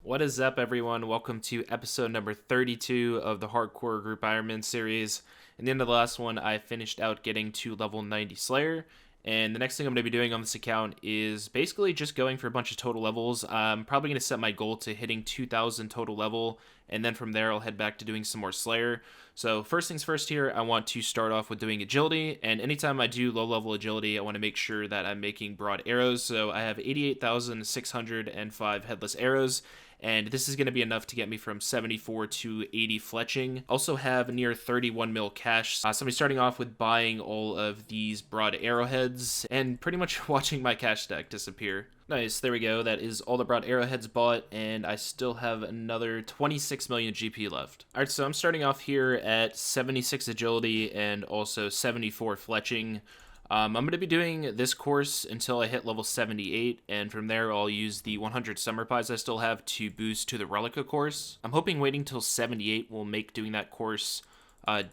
What is up, everyone? Welcome to episode number 32 of the Hardcore Group Ironman series. In the end of the last one, I finished out getting to level 90 Slayer, and the next thing I'm going to be doing on this account is basically just going for a bunch of total levels. I'm probably going to set my goal to hitting 2,000 total level, and then from there I'll head back to doing some more Slayer. So first things first here, I want to start off with doing agility, and anytime I do low-level agility, I want to make sure that I'm making broad arrows. So I have 88,605 headless arrows, and this is going to be enough to get me from 74 to 80 fletching. Also have near 31 mil cash, so I'm going to be starting off with buying all of these broad arrowheads and pretty much watching my cash stack disappear. Nice, there we go. That is all the broad arrowheads bought, and I still have another 26 million GP left. Alright, so I'm starting off here at 76 agility and also 74 fletching. I'm going to be doing this course until I hit level 78, and from there I'll use the 100 summer pies I still have to boost to the Relica course. I'm hoping waiting till 78 will make doing that course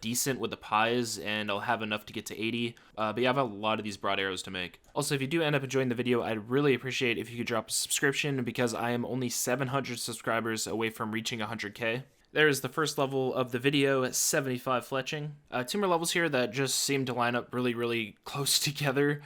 decent with the pies, and I'll have enough to get to 80, but yeah, I have a lot of these broad arrows to make. Also, if you do end up enjoying the video, I'd really appreciate if you could drop a subscription, because I am only 700 subscribers away from reaching 100k. There's the first level of the video at 75 fletching. Two more levels here that just seem to line up really close together.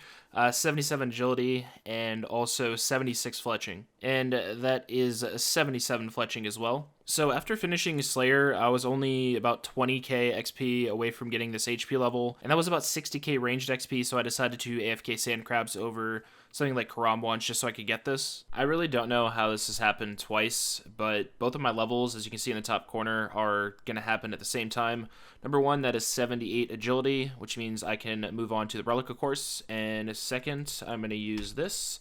77 agility and also 76 fletching. And that is 77 fletching as well. So after finishing Slayer, I was only about 20k XP away from getting this HP level, and that was about 60k ranged XP, so I decided to AFK Sand Crabs over something like Karam once just so I could get this. I really don't know how this has happened twice, but both of my levels, as you can see in the top corner, are going to happen at the same time. Number one, that is 78 agility, which means I can move on to the Relica course, and second, I'm going to use this,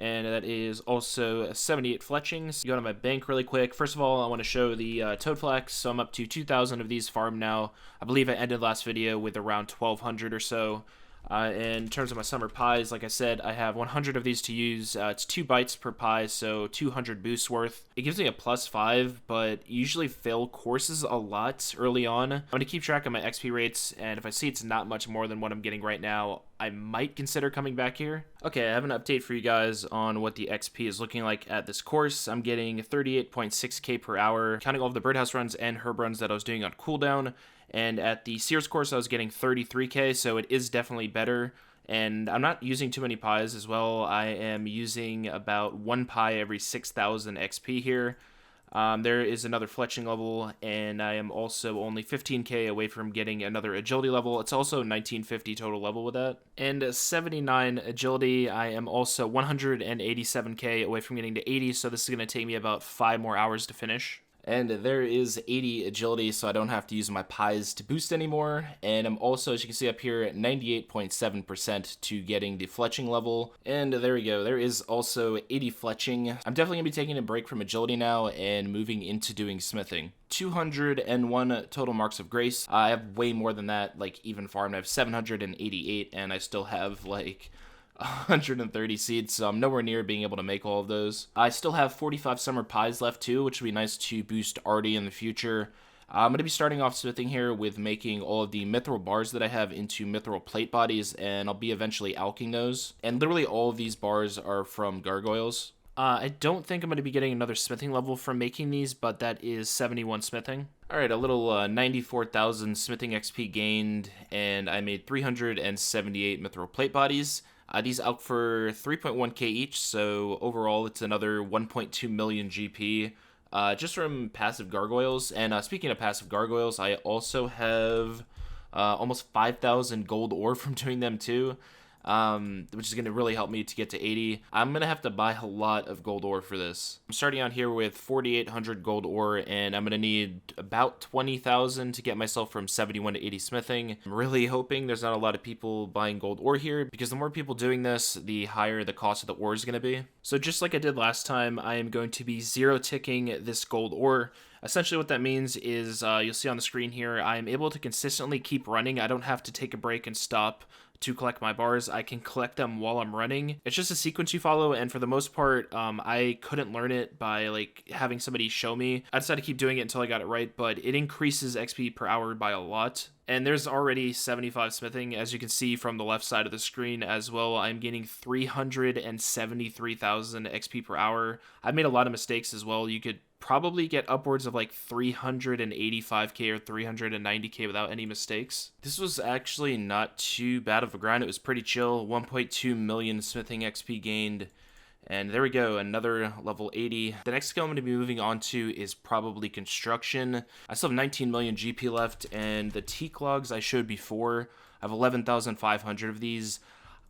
and that is also 78 fletching. So go to my bank really quick. First of all, I want to show the Toad Flax, so I'm up to 2,000 of these farmed now. I believe I ended last video with around 1,200 or so. In terms of my summer pies, like I said, I have 100 of these to use. It's 2 bites per pie, so 200 boosts worth. It gives me a +5, but usually fail courses a lot early on. I'm going to keep track of my XP rates, and if I see it's not much more than what I'm getting right now, I might consider coming back here. Okay, I have an update for you guys on what the XP is looking like at this course. I'm getting 38.6k per hour, counting all of the birdhouse runs and herb runs that I was doing on cooldown. And at the Sears course, I was getting 33k, so it is definitely better. And I'm not using too many pies as well. I am using about 1 pie every 6,000 XP here. There is another fletching level, and I am also only 15k away from getting another agility level. It's also 1950 total level with that. And 79 agility, I am also 187k away from getting to 80, so this is going to take me about 5 more hours to finish. And there is 80 agility, so I don't have to use my pies to boost anymore. And I'm also, as you can see up here, at 98.7% to getting the fletching level. And there we go. There is also 80 fletching. I'm definitely going to be taking a break from agility now and moving into doing smithing. 201 total marks of grace. I have way more than that, like even farmed. I have 788, and I still have like 130 seeds, so I'm nowhere near being able to make all of those. I still have 45 summer pies left too, which would be nice to boost Artie in the future. I'm going to be starting off smithing here with making all of the mithril bars that I have into mithril plate bodies, and I'll be eventually alking those. And literally all of these bars are from gargoyles. I don't think I'm going to be getting another smithing level from making these, but that is 71 smithing. Alright, a little 94,000 smithing XP gained, and I made 378 mithril plate bodies. These out for 3.1k each, so overall it's another 1.2 million GP just from passive gargoyles. And speaking of passive gargoyles, I also have almost 5,000 gold ore from doing them too. Which is going to really help me to get to 80. I'm going to have to buy a lot of gold ore for this. I'm starting out here with 4,800 gold ore, and I'm going to need about 20,000 to get myself from 71 to 80 smithing. I'm really hoping there's not a lot of people buying gold ore here, because the more people doing this, the higher the cost of the ore is going to be. So just like I did last time, I am going to be zero ticking this gold ore. Essentially what that means is, you'll see on the screen here, I am able to consistently keep running. I don't have to take a break and stop to collect my bars. I can collect them while I'm running. It's just a sequence you follow, and for the most part, I couldn't learn it by like having somebody show me. I decided to keep doing it until I got it right, but it increases XP per hour by a lot. And there's already 75 smithing, as you can see from the left side of the screen as well. I'm gaining 373,000 XP per hour. I've made a lot of mistakes as well. You could probably get upwards of like 385k or 390k without any mistakes. This was actually not too bad of a grind. It was pretty chill. 1.2 million smithing XP gained. And there we go, another level 80. The next skill I'm going to be moving on to is probably construction. I still have 19 million GP left, and the teak logs I showed before, I have 11,500 of these.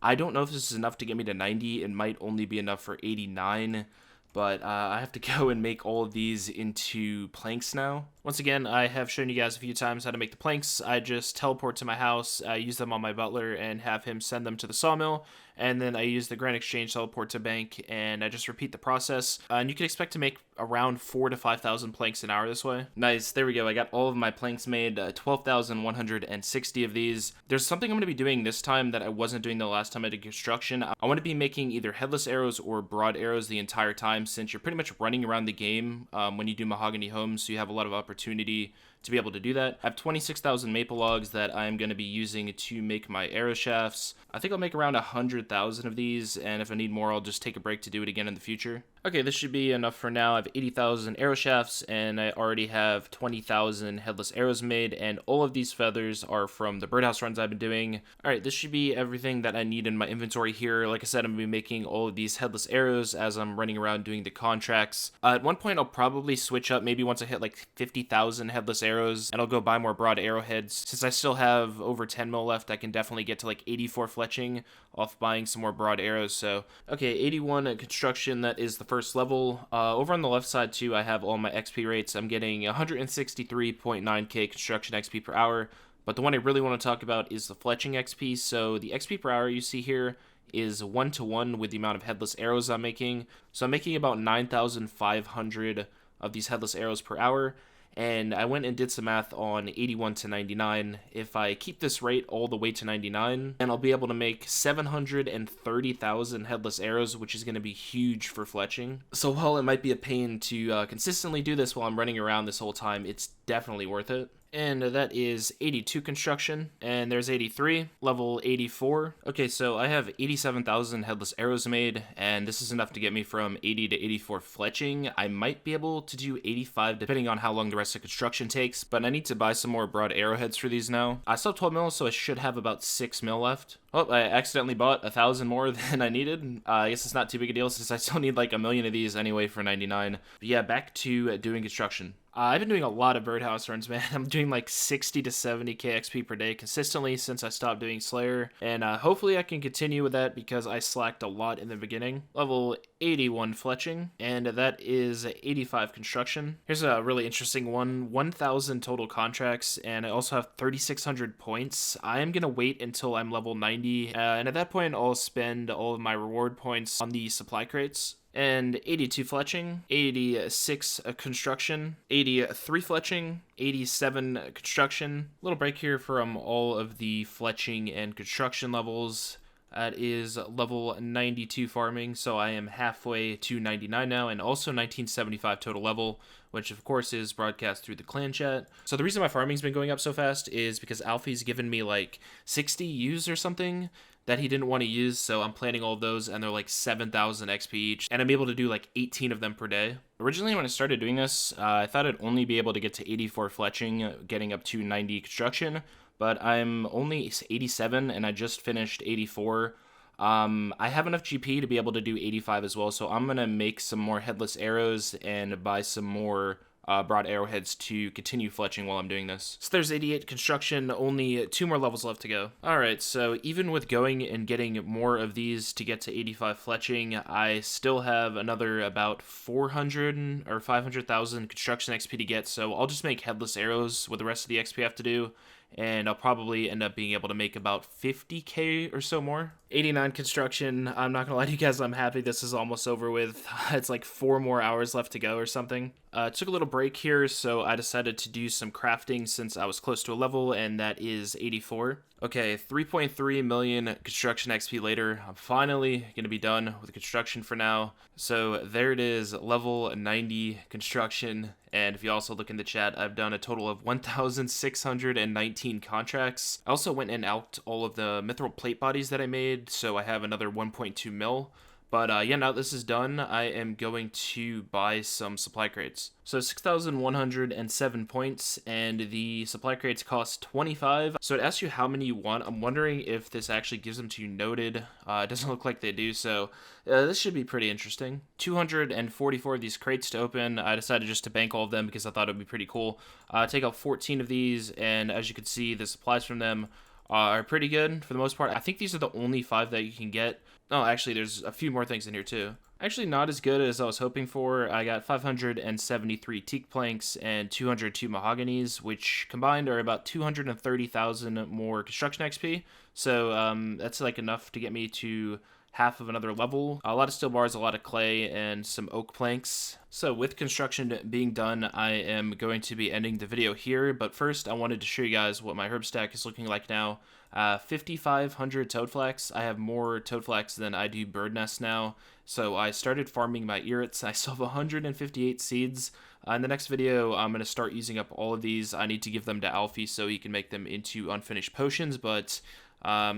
I don't know if this is enough to get me to 90. It might only be enough for 89. But I have to go and make all of these into planks now. Once again, I have shown you guys a few times how to make the planks. I just teleport to my house, I use them on my butler, and have him send them to the sawmill. And then I use the Grand Exchange teleport to bank, and I just repeat the process. And you can expect to make around 4,000 to 5,000 planks an hour this way. Nice, there we go. I got all of my planks made, 12,160 of these. There's something I'm going to be doing this time that I wasn't doing the last time I did construction. I want to be making either headless arrows or broad arrows the entire time, since you're pretty much running around the game when you do mahogany homes, so you have a lot of opportunity to be able to do that. I have 26,000 maple logs that I'm going to be using to make my arrow shafts. I think I'll make around 100,000 of these, and if I need more, I'll just take a break to do it again in the future. Okay, this should be enough for now. I have 80,000 arrow shafts, and I already have 20,000 headless arrows made, and all of these feathers are from the birdhouse runs I've been doing. Alright, this should be everything that I need in my inventory here. Like I said, I'm going to be making all of these headless arrows as I'm running around doing the contracts. At one point, I'll probably switch up, maybe once I hit like 50,000 headless arrows, and I'll go buy more broad arrowheads. Since I still have over 10 mil left, I can definitely get to like 84 fletching off buying some more broad arrows. So, okay, 81 construction, that is the first level. Over on the left side too, I have all my XP rates. I'm getting 163.9k construction XP per hour, but the one I really want to talk about is the fletching XP. So the XP per hour you see here is 1-to-1 with the amount of headless arrows I'm making. So I'm making about 9,500 of these headless arrows per hour. And I went and did some math on 81 to 99. If I keep this rate all the way to 99, then I'll be able to make 730,000 headless arrows, which is going to be huge for fletching. So while it might be a pain to consistently do this while I'm running around this whole time, it's definitely worth it. And that is 82 construction, and there's 83, level 84. Okay, so I have 87,000 headless arrows made, and this is enough to get me from 80 to 84 fletching. I might be able to do 85 depending on how long the rest of construction takes, but I need to buy some more broad arrowheads for these now. I still have 12 mil, so I should have about 6 mil left. Oh, I accidentally bought 1,000 more than I needed. I guess it's not too big a deal since I still need like 1,000,000 of these anyway for 99. But yeah, back to doing construction. I've been doing a lot of birdhouse runs, man. I'm doing like 60 to 70k XP per day consistently since I stopped doing Slayer, and hopefully I can continue with that because I slacked a lot in the beginning. Level 81 fletching, and that is 85 construction. Here's a really interesting one, 1,000 total contracts, and I also have 3,600 points. I am going to wait until I'm level 90, and at that point I'll spend all of my reward points on the supply crates. And 82 fletching, 86 construction, 83 fletching, 87 construction. Little break here from all of the fletching and construction levels. That is level 92 farming, so I am halfway to 99 now, and also 1975 total level, which of course is broadcast through the clan chat. So the reason my farming's been going up so fast is because Alfie's given me like 60 U's or something that he didn't want to use, so I'm planning all of those, and they're like 7,000 XP each, and I'm able to do like 18 of them per day. Originally, when I started doing this, I thought I'd only be able to get to 84 fletching, getting up to 90 construction, but I'm only 87, and I just finished 84. I have enough GP to be able to do 85 as well, so I'm going to make some more headless arrows and buy some more broad arrowheads to continue fletching while I'm doing this. So there's 88 construction, only 2 more levels left to go. Alright, so even with going and getting more of these to get to 85 fletching, I still have another about 400 or 500,000 construction XP to get, so I'll just make headless arrows with the rest of the XP I have to do, and I'll probably end up being able to make about 50k or so more. 89 construction, I'm not gonna lie to you guys, I'm happy this is almost over with. It's like 4 more hours left to go or something. Took a little break here, so I decided to do some crafting since I was close to a level, and that is 84. Okay, 3.3 million construction XP later, I'm finally going to be done with construction for now. So there it is, level 90 construction, and if you also look in the chat, I've done a total of 1,619 contracts. I also went and alked all of the mithril plate bodies that I made, so I have another 1.2 mil. But yeah, now that this is done, I am going to buy some supply crates. So 6,107 points, and the supply crates cost 25. So it asks you how many you want. I'm wondering if this actually gives them to you noted. It doesn't look like they do, so this should be pretty interesting. 244 of these crates to open. I decided just to bank all of them because I thought it would be pretty cool. Take out 14 of these, and as you can see, the supplies from them are pretty good for the most part. I think these are the only 5 that you can get. Oh, actually, there's a few more things in here, too. Actually, not as good as I was hoping for. I got 573 teak planks and 202 mahoganies, which combined are about 230,000 more construction XP. So that's like enough to get me to half of another level. A lot of steel bars, a lot of clay, and some oak planks. So with construction being done, I am going to be ending the video here, but first I wanted to show you guys what my herb stack is looking like now. 5,500 toadflax. I have more toadflax than I do bird nests now, so I started farming my irits. I still have 158 seeds. In the next video, I'm going to start using up all of these. I need to give them to Alfie so he can make them into unfinished potions, but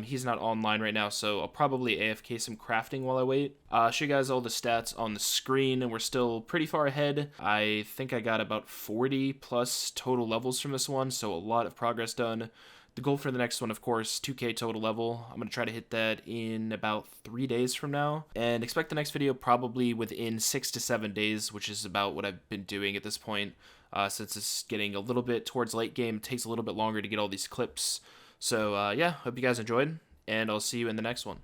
he's not online right now, so I'll probably AFK some crafting while I wait. I'll show you guys all the stats on the screen, and we're still pretty far ahead. I think I got about 40 plus total levels from this one, so a lot of progress done. The goal for the next one, of course, 2k total level. I'm going to try to hit that in about 3 days from now. And expect the next video probably within 6 to 7 days, which is about what I've been doing at this point. Since it's getting a little bit towards late game, it takes a little bit longer to get all these clips. So yeah, hope you guys enjoyed, and I'll see you in the next one.